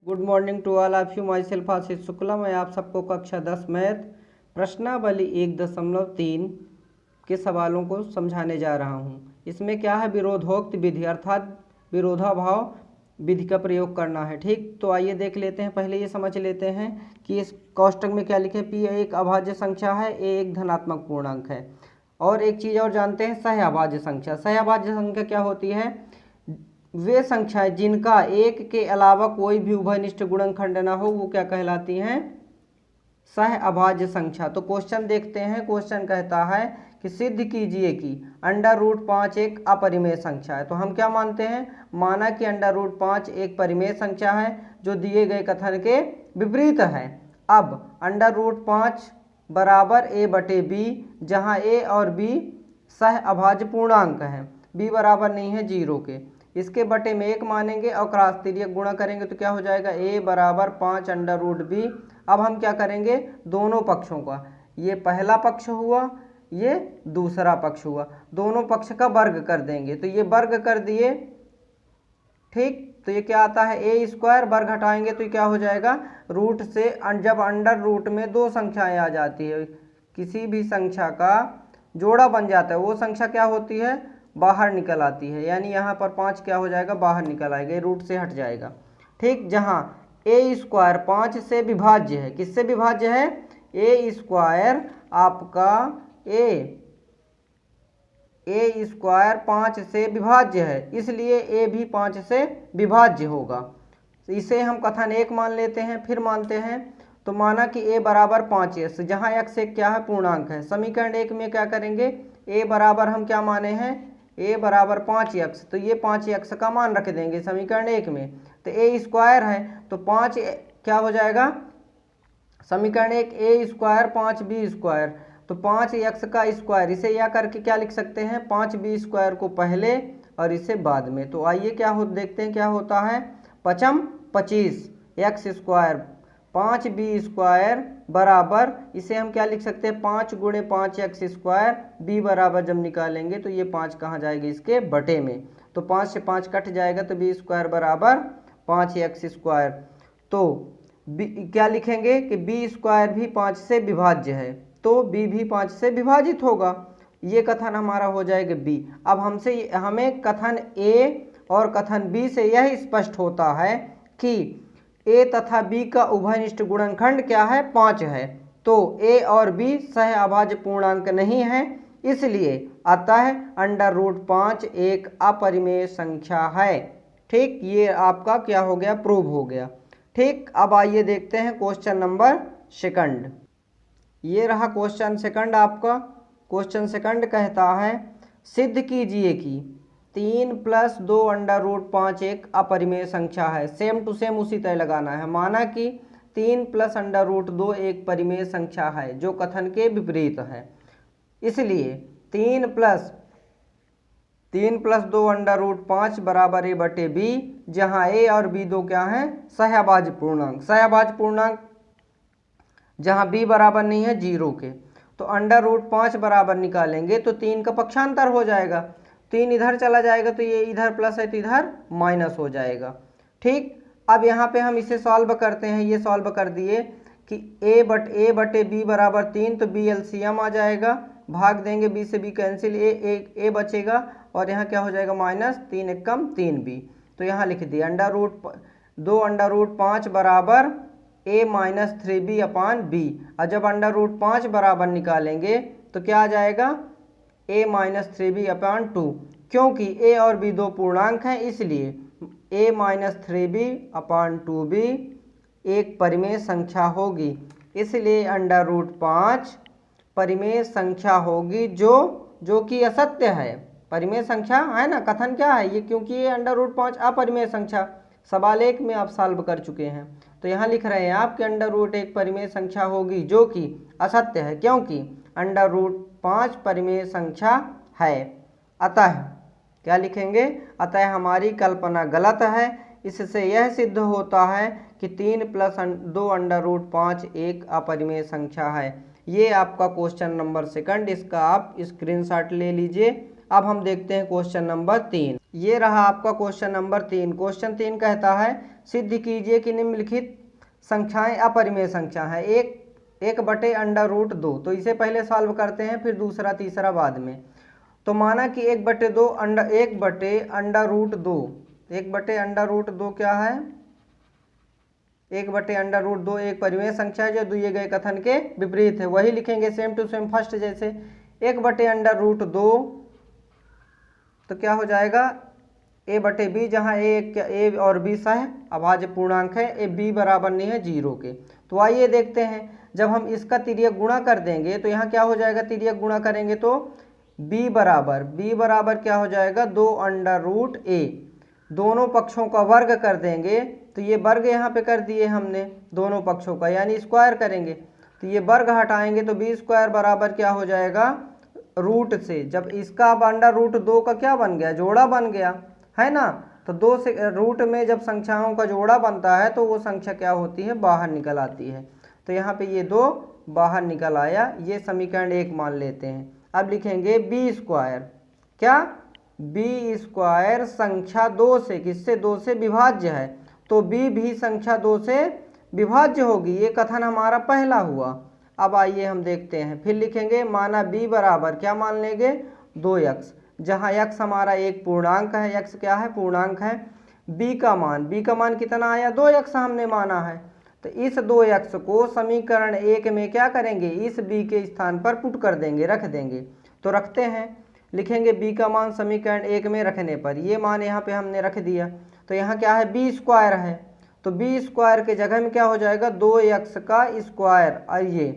Good morning to all of you. Myself Ashish Shukla. मैं आप सबको कक्षा 10 मैथ प्रश्नावली 1.3 के सवालों को समझाने जा रहा हूँ। इसमें क्या है, विरोधोक्त विधि अर्थात विरोधाभाव विधि का प्रयोग करना है। ठीक, तो आइए देख लेते हैं। पहले ये समझ लेते हैं कि इस कोष्टक में क्या लिखे। पी एक अभाज्य संख्या है, ए एक धनात्मक पूर्णांक है। और एक चीज़ और जानते हैं, सहअभाज्य संख्या। सहअभाज्य संख्या क्या होती है? वे संख्याएं जिनका एक के अलावा कोई भी उभयनिष्ठ गुणनखंड ना हो वो क्या कहलाती हैं? सहअभाज्य संख्या। तो क्वेश्चन देखते हैं। क्वेश्चन कहता है कि सिद्ध कीजिए कि √5 एक अपरिमेय संख्या है। तो हम क्या मानते हैं? माना कि √5 एक परिमेय संख्या है जो दिए गए कथन के विपरीत है। अब √5 बराबर a/b, जहाँ a और b सहअभाज्य पूर्णांक है, b बराबर नहीं है 0 के। इसके बटे में 1 मानेंगे और क्रॉस तिर्यक गुणा करेंगे तो क्या हो जाएगा? a बराबर 5 √b। अब हम क्या करेंगे? दोनों पक्षों का, ये पहला पक्ष हुआ, ये दूसरा पक्ष हुआ, दोनों पक्ष का वर्ग कर देंगे। तो ये वर्ग कर दिए, ठीक। तो ये क्या आता है? a²। वर्ग हटाएंगे तो ये क्या हो जाएगा? रूट से, जब अंडर रूट में दो संख्याएं आ जाती है, किसी भी संख्या का जोड़ा बन जाता है, वो संख्या क्या होती है? बाहर निकल आती है। यानी यहाँ पर 5 क्या हो जाएगा? बाहर निकल आएगा, रूट से हट जाएगा। ठीक, जहाँ a² 5 से विभाज्य है। किससे विभाज्य है? a² आपका a² 5 से विभाज्य है, इसलिए a भी 5 से विभाज्य होगा। तो इसे हम कथन 1 मान लेते हैं। फिर मानते हैं तो माना कि a बराबर 5x, जहाँ x एक क्या है? पूर्णांक है। समीकरण 1 में क्या करेंगे? a बराबर हम क्या माने हैं? a बराबर 5x, तो ये 5x का मान रख देंगे समीकरण 1 में। तो a² है तो 5 क्या हो जाएगा? समीकरण 1 a² 5b², तो 5x का स्क्वायर, इसे या करके क्या लिख सकते हैं? 5b² को पहले और इसे बाद में। तो आइए क्या हो देखते हैं क्या होता है। 5 25 x² 5b² बराबर, इसे हम क्या लिख सकते हैं? 5 × 5x²। b बराबर जब निकालेंगे तो ये 5 कहाँ जाएगा? इसके बटे में। तो 5 से 5 कट जाएगा तो b² बराबर 5x²। तो क्या लिखेंगे कि b² भी 5 से विभाज्य है, तो b भी 5 से विभाजित होगा। ये कथन हमारा हो जाएगा b। अब हमें कथन a और कथन b से यह स्पष्ट होता है कि a तथा b का उभयनिष्ठ गुणनखंड क्या है? 5 है। तो a और b सहअभाज्य पूर्णांक नहीं है, इसलिए अतः √5 एक अपरिमेय संख्या है। ठीक, ये आपका क्या हो गया? प्रूव हो गया। ठीक, अब आइए देखते हैं क्वेश्चन नंबर 2। ये रहा क्वेश्चन 2 आपका। क्वेश्चन 2 कहता है सिद्ध कीजिए कि 3 + 2 √5 एक अपरिमेय संख्या है। सेम टू सेम उसी तरह लगाना है। माना कि 3 + √2 एक परिमेय संख्या है जो कथन के विपरीत है, इसलिए 3 + 2 √5 बराबर a/b, जहाँ a और b दो क्या हैं? सहअभाज्य पूर्णांक। सहअभाज्य पूर्णांक जहाँ b बराबर नहीं है 0 के। तो √5 बराबर निकालेंगे तो 3 का पक्षांतर हो जाएगा, 3 इधर चला जाएगा तो ये इधर प्लस है तो इधर माइनस हो जाएगा। ठीक, अब यहाँ पे हम इसे सॉल्व करते हैं। ये सॉल्व कर दिए कि a/b बराबर 3, तो b एलसीएम आ जाएगा, भाग देंगे b से b कैंसिल, a बचेगा और यहाँ क्या हो जाएगा? -3 × 3b। तो यहाँ लिख दिया √2 √5 बराबर a - 3b/b। और जब √5 बराबर निकालेंगे तो क्या आ जाएगा? a - 3b/2। क्योंकि a और b दो पूर्णांक हैं, इसलिए a - 3b/2b एक परिमेय संख्या होगी। इसलिए √5 परिमेय संख्या होगी जो कि असत्य है। परिमेय संख्या है ना, कथन क्या है ये? क्योंकि ये √5 अपरिमेय संख्या सवाल 1 में आप सॉल्व कर चुके हैं। तो यहाँ लिख रहे हैं आप कि √1 एक परिमेय संख्या होगी जो कि असत्य है, क्योंकि √5 परिमेय संख्या है। अतः क्या लिखेंगे? अतः हमारी कल्पना गलत है। इससे यह सिद्ध होता है कि 3 + 2 √5 एक अपरिमेय संख्या है। ये आपका क्वेश्चन नंबर 2, इसका आप स्क्रीनशॉट ले लीजिए। अब हम देखते हैं क्वेश्चन नंबर 3। ये रहा आपका क्वेश्चन नंबर 3। क्वेश्चन 3 कहता है सिद्ध कीजिए कि निम्नलिखित संख्याएं अपरिमेय संख्या है। एक बटे अंडर रूट 2, तो इसे पहले सॉल्व करते हैं, फिर दूसरा तीसरा बाद में। तो माना कि 1/2 1 बटे अंडर रूट 2, 1 बटे अंडर रूट 2 क्या है, 1 बटे अंडर रूट 2 एक परिमेय संख्या है जो दिए गए कथन के विपरीत है। वही लिखेंगे सेम टू सेम फर्स्ट जैसे। 1 बटे अंडर रूट 2 तो क्या हो जाएगा a बटे b, जहाँ a और b सह अभाज्य पूर्णांक है, ए b बराबर नहीं है 0 के। तो आइए देखते हैं, जब हम इसका तिर्यक गुणा कर देंगे तो यहाँ क्या हो जाएगा, तिर्यक गुणा करेंगे तो b बराबर क्या हो जाएगा 2 अंडर रूट a, दोनों पक्षों का वर्ग कर देंगे तो ये वर्ग यहाँ पे कर दिए हमने दोनों पक्षों का, यानी स्क्वायर करेंगे तो ये वर्ग हटाएंगे तो b स्क्वायर बराबर क्या हो जाएगा रूट से, जब इसका अब अंडर रूट 2 का क्या बन गया, जोड़ा बन गया है ना। तो 2 से रूट में जब संख्याओं का जोड़ा बनता है तो वो संख्या क्या होती है, बाहर निकल आती है। तो यहाँ पे ये 2 बाहर निकल आया, ये समीकरण 1 मान लेते हैं। अब लिखेंगे b स्क्वायर, क्या b स्क्वायर संख्या 2 से, किससे 2 से विभाज्य है, तो b भी संख्या 2 से विभाज्य होगी। ये कथन हमारा पहला हुआ। अब आइए हम देखते हैं, फिर लिखेंगे माना b बराबर क्या मान लेंगे 2x, जहाँ x हमारा एक पूर्णांक है, x क्या है पूर्णांक है। b का मान कितना आया 2x हमने माना है, तो इस 2x को समीकरण 1 में क्या करेंगे, इस b के स्थान पर पुट कर देंगे, रख देंगे। तो रखते हैं, लिखेंगे b का मान समीकरण 1 में रखने पर ये मान यहाँ पे हमने रख दिया, तो यहाँ क्या है b स्क्वायर है, तो b स्क्वायर के जगह में क्या हो जाएगा 2x का स्क्वायर। आइए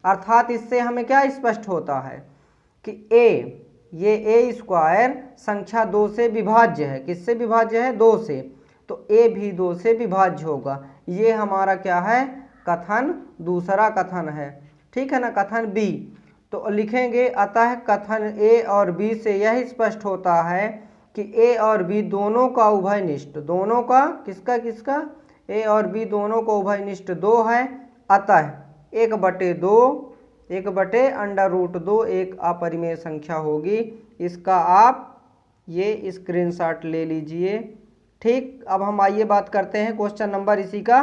अर्थात इससे हमें क्या स्पष्ट होता है कि ये a स्क्वायर संख्या 2 से विभाज्य है। किससे विभाज्य है, 2 से, तो a भी 2 से विभाज्य होगा। ये हमारा क्या है कथन, दूसरा कथन है, ठीक है ना, कथन b। तो लिखेंगे अतः कथन a और b से यह स्पष्ट होता है कि a और b दोनों का उभयनिष्ठ, दोनों का किसका a और b दोनों का उभयनिष्ठ 2 है। अतः 1 बटे अंडर रूट 2 एक अपरिमेय संख्या होगी। इसका आप ये स्क्रीनशॉट ले लीजिए, ठीक। अब हम आइए बात करते हैं क्वेश्चन नंबर इसी का,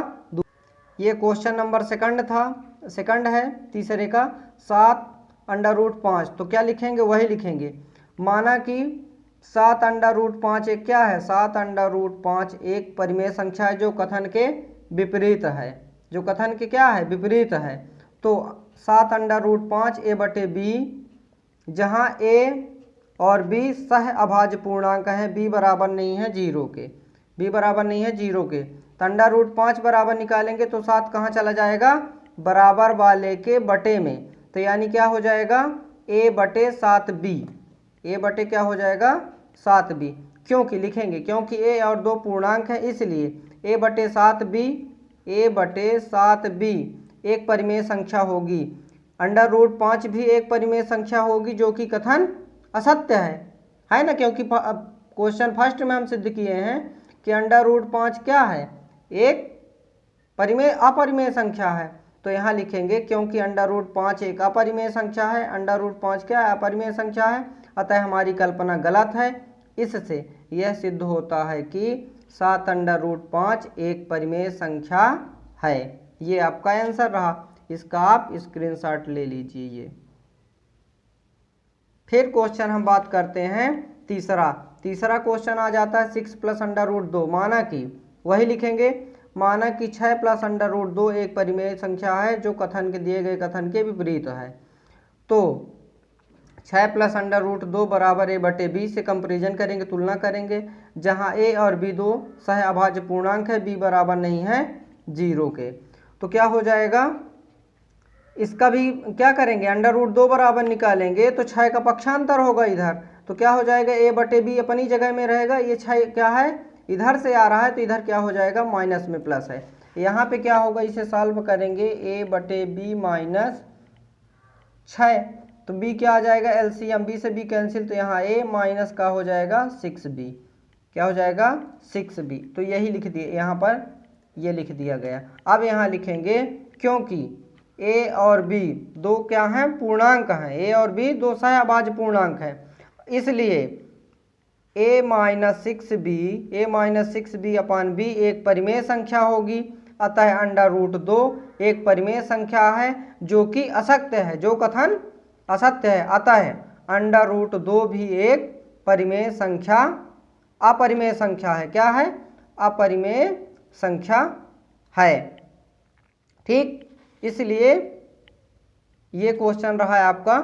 ये क्वेश्चन नंबर सेकंड है तीसरे का, 7 अंडर रूट 5। तो क्या लिखेंगे, वही लिखेंगे। माना कि 7 अंडर रूट 5 एक क्या है, 7 अंडर रूट 5 एक परिमेय संख्या है जो कथन के विपरीत है, जो कथन के क्या है विपरीत है। तो 7 अंडर रूट 5 a बटे b, जहाँ a और b सह अभाज्य पूर्णांक है, b बराबर नहीं है 0 के, b बराबर नहीं है 0 के। तो अंडर रूट 5 बराबर निकालेंगे तो 7 कहाँ चला जाएगा, बराबर वाले के बटे में, तो यानी क्या हो जाएगा a बटे 7b, a बटे क्या हो जाएगा 7b। क्योंकि लिखेंगे क्योंकि a और 2 पूर्णांक है, इसलिए a बटे 7b एक परिमेय संख्या होगी। अंडर रूट 5 भी एक परिमेय संख्या होगी जो कि कथन असत्य है ना, क्योंकि क्वेश्चन फर्स्ट में हम सिद्ध किए हैं कि अंडर रूट 5 क्या है, एक अपरिमेय संख्या है। तो यहाँ लिखेंगे क्योंकि अंडर रूट 5 एक अपरिमेय संख्या है, अंडर रूट 5 क्या है अपरिमेय संख्या है, अतः हमारी कल्पना गलत है। इससे यह सिद्ध होता है कि 7 अंडर रूट 5 एक परिमेय संख्या है। ये आपका आंसर रहा, इसका आप स्क्रीनशॉट ले लीजिए। फिर क्वेश्चन हम बात करते हैं तीसरा क्वेश्चन आ जाता है 6 प्लस अंडर रूट 2। माना कि वही लिखेंगे, माना कि 6 प्लस अंडर रूट 2 एक परिमेय संख्या है जो कथन के दिए गए कथन के विपरीत है। तो 6 प्लस अंडर रूट 2 बराबर a बटे b से कंपेरिजन करेंगे, तुलना करेंगे, जहां a और b 2 सह अभाज्य पूर्णांक है, b बराबर नहीं है 0 के। तो क्या हो जाएगा, इसका भी क्या करेंगे अंडर रूट 2 बराबर निकालेंगे तो 6 का पक्षांतर होगा इधर, तो क्या हो जाएगा a बटे b अपनी जगह में रहेगा, ये 6 क्या है इधर से आ रहा है तो इधर क्या हो जाएगा माइनस में प्लस है। यहाँ पे क्या होगा, इसे सॉल्व करेंगे a बटे b माइनस 6, तो b क्या आ जाएगा एलसीएम, b से b कैंसिल, तो यहाँ a माइनस का हो जाएगा 6b, क्या हो जाएगा 6b। तो यही लिख दिए यहाँ पर, ये लिख दिया गया। अब यहाँ लिखेंगे क्योंकि a और b दो क्या हैं पूर्णांक हैं, a और b दो सह अभाज्य पूर्णांक है, इसलिए a-6b अपान b एक परिमेय संख्या होगी। अतः √2 एक परिमेय संख्या है जो कि असत्य है, जो कथन असत्य है। अतः √2 भी एक परिमेय संख्या, अपरिमेय संख्या है। क्या है? अपरिमेय संख्या है। ठीक, इसलिए ये क्वेश्चन रहा है आपका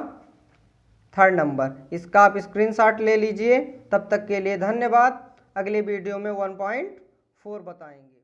3rd नंबर। इसका आप स्क्रीनशॉट ले लीजिए। तब तक के लिए धन्यवाद। अगले वीडियो में 1.4 बताएंगे।